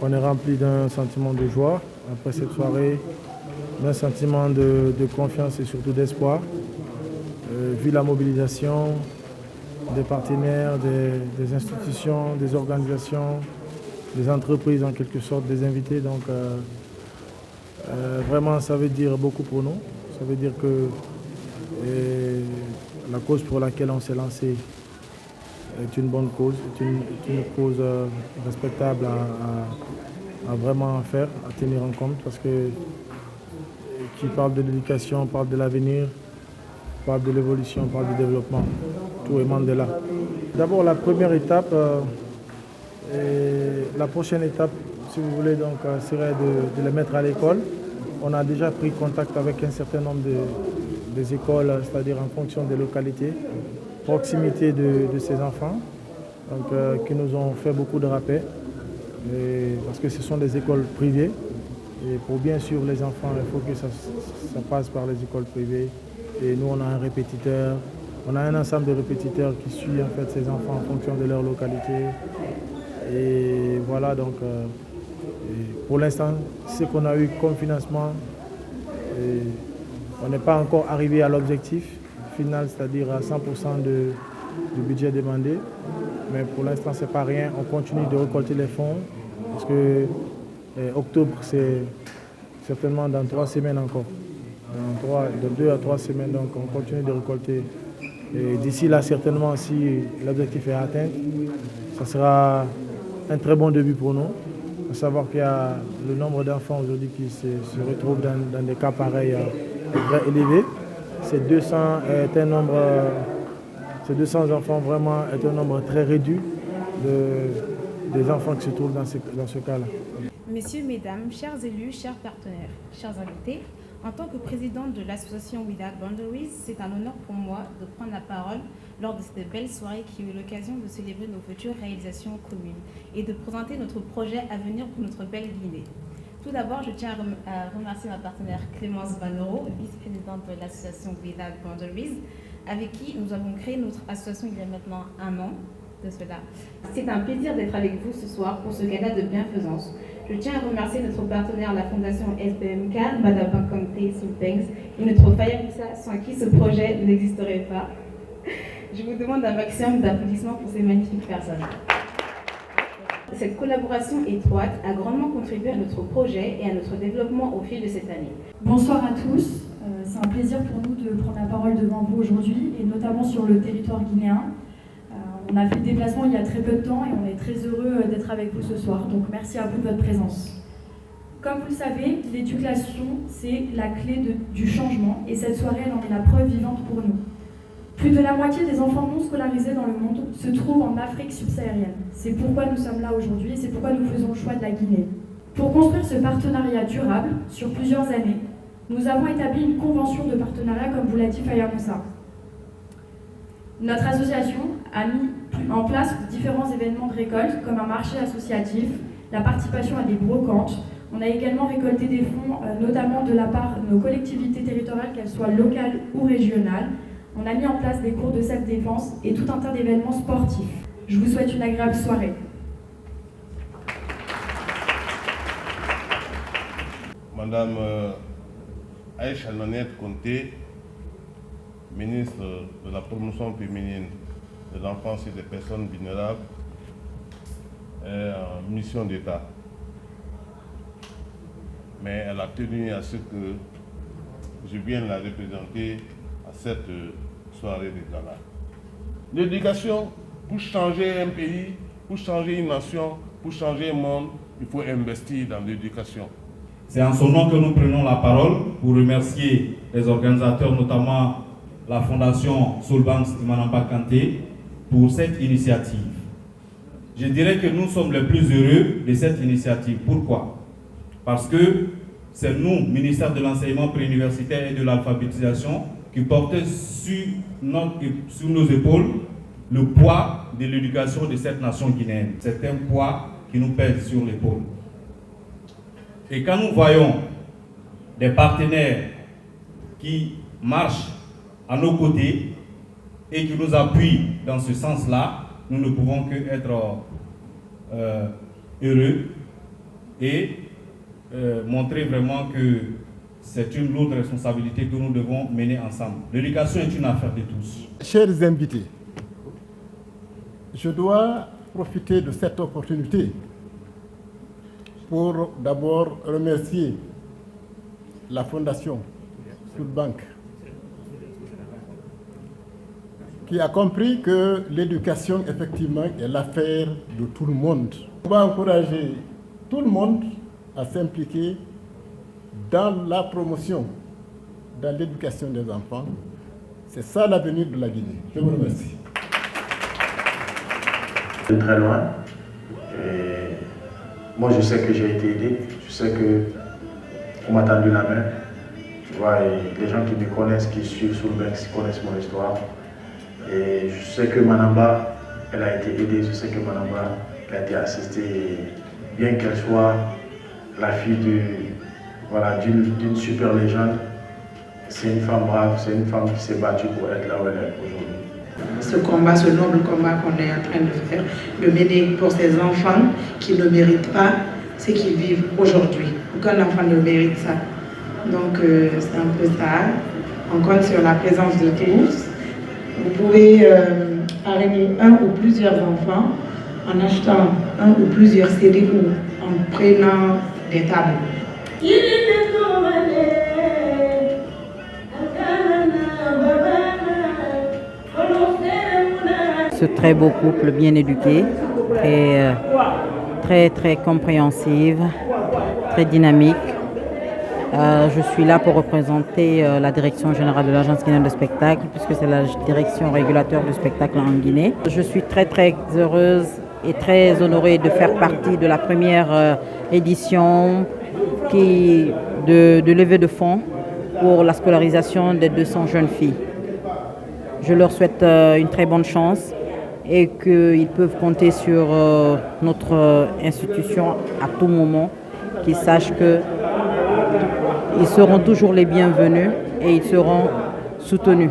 On est rempli d'un sentiment de joie après cette soirée, d'un sentiment de confiance et surtout d'espoir. Vu la mobilisation des partenaires, des institutions, des organisations, des entreprises en quelque sorte, des invités. Donc vraiment ça veut dire beaucoup pour nous. Ça veut dire que la cause pour laquelle on s'est lancé est une bonne cause, est une cause respectable à vraiment faire, à tenir en compte, parce que qui parle de l'éducation, parle de l'avenir, parle de l'évolution, parle du développement. Tout est Mandela. D'abord, la première étape, et la prochaine étape, si vous voulez, donc, serait de les mettre à l'école. On a déjà pris contact avec un certain nombre des écoles, c'est-à-dire en fonction des localités, proximité de ces enfants, donc, qui nous ont fait beaucoup de rappels, parce que ce sont des écoles privées. Et pour bien suivre les enfants, il faut que ça passe par les écoles privées. Et nous, on a un répétiteur, on a un ensemble de répétiteurs qui suivent en fait ces enfants en fonction de leur localité. Et voilà, donc pour l'instant, ce qu'on a eu comme financement, on n'est pas encore arrivé à l'objectif final, c'est-à-dire à 100% du budget demandé. Mais pour l'instant, ce n'est pas rien. On continue de récolter les fonds parce que octobre, c'est certainement dans 3 semaines encore. De 2 à 3 semaines, donc on continue de récolter. Et d'ici là, certainement, si l'objectif est atteint, ça sera un très bon début pour nous. Il faut savoir qu'il y a le nombre d'enfants aujourd'hui qui se retrouvent dans des cas pareils très élevés. Ces 200 est un nombre, ces 200 enfants vraiment est un nombre très réduit des enfants qui se trouvent dans ce cas-là. Messieurs, mesdames, chers élus, chers partenaires, chers invités, en tant que présidente de l'association Without Boundaries, c'est un honneur pour moi de prendre la parole lors de cette belle soirée qui a eu l'occasion de célébrer nos futures réalisations communes et de présenter notre projet à venir pour notre belle Guinée. Tout d'abord, je tiens à remercier ma partenaire Clémence Vanoro, vice-présidente de l'association Without Boundaries, avec qui nous avons créé notre association il y a maintenant 1 an de cela. C'est un plaisir d'être avec vous ce soir pour ce gala de bienfaisance. Je tiens à remercier notre partenaire, la Fondation SBMK, Madame Bakamte Soupengs, et notre Fayamissa, sans qui ce projet n'existerait pas. Je vous demande un maximum d'applaudissements pour ces magnifiques personnes. Cette collaboration étroite a grandement contribué à notre projet et à notre développement au fil de cette année. Bonsoir à tous. C'est un plaisir pour nous de prendre la parole devant vous aujourd'hui, et notamment sur le territoire guinéen. On a fait le déplacement il y a très peu de temps et on est très heureux d'être avec vous ce soir. Donc merci à vous de votre présence. Comme vous le savez, l'éducation, c'est la clé du changement, et cette soirée, elle en est la preuve vivante pour nous. Plus de la moitié des enfants non scolarisés dans le monde se trouvent en Afrique subsaharienne. C'est pourquoi nous sommes là aujourd'hui et c'est pourquoi nous faisons le choix de la Guinée. Pour construire ce partenariat durable sur plusieurs années, nous avons établi une convention de partenariat, comme vous l'a dit Faya Moussa. Notre association a mis en place différents événements de récolte, comme un marché associatif, la participation à des brocantes. On a également récolté des fonds, notamment de la part de nos collectivités territoriales, qu'elles soient locales ou régionales. On a mis en place des cours de self-défense et tout un tas d'événements sportifs. Je vous souhaite une agréable soirée. Madame Aïcha Nanette Conté, ministre de la promotion féminine de l'enfance et des personnes vulnérables, est en mission d'État. Mais elle a tenu à ce que je vienne la représenter à cette soirée de gala. L'éducation, pour changer un pays, pour changer une nation, pour changer un monde, il faut investir dans l'éducation. C'est en son nom que nous prenons la parole pour remercier les organisateurs, notamment la Fondation Solbanks Imanamba Kanté, pour cette initiative. Je dirais que nous sommes les plus heureux de cette initiative. Pourquoi? Parce que c'est nous, ministère de l'enseignement préuniversitaire et de l'alphabétisation, qui portons sur nos épaules le poids de l'éducation de cette nation guinéenne. C'est un poids qui nous pèse sur l'épaule. Et quand nous voyons des partenaires qui marchent à nos côtés et qui nous appuient dans ce sens-là, nous ne pouvons qu'être heureux et montrer vraiment que c'est une lourde responsabilité que nous devons mener ensemble. L'éducation est une affaire de tous. Chers invités, je dois profiter de cette opportunité pour d'abord remercier la Fondation Soulbank qui a compris que l'éducation, effectivement, est l'affaire de tout le monde. On va encourager tout le monde à s'impliquer dans la promotion, dans l'éducation des enfants. C'est ça l'avenir de la Guinée. Je vous remercie. De très loin. Et moi, je sais que j'ai été aidé. Je sais qu'on m'a tendu la main. Tu vois, et les gens qui me connaissent, qui suivent Soulbank, qui connaissent mon histoire. Et je sais que Manamba, elle a été aidée. Je sais que Manamba, elle a été assistée. Bien qu'elle soit la fille d'une super légende, c'est une femme brave, c'est une femme qui s'est battue pour être là où elle est aujourd'hui. Ce combat, ce noble combat qu'on est en train de faire, le mener pour ces enfants qui ne méritent pas ce qu'ils vivent aujourd'hui. Aucun enfant ne mérite ça. Donc c'est un peu ça. On compte sur la présence de tous. Vous pouvez arranger un ou plusieurs enfants en achetant un ou plusieurs CD ou en prenant des tables. Ce très beau couple bien éduqué, très compréhensive, très dynamique. Je suis là pour représenter la direction générale de l'Agence guinéenne de spectacle, puisque c'est la direction régulateur du spectacle en Guinée. Je suis très heureuse et très honorée de faire partie de la première édition de levée de fonds pour la scolarisation des 200 jeunes filles. Je leur souhaite une très bonne chance et qu'ils peuvent compter sur notre institution à tout moment, qu'ils sachent qu'ils seront toujours les bienvenus et ils seront soutenus.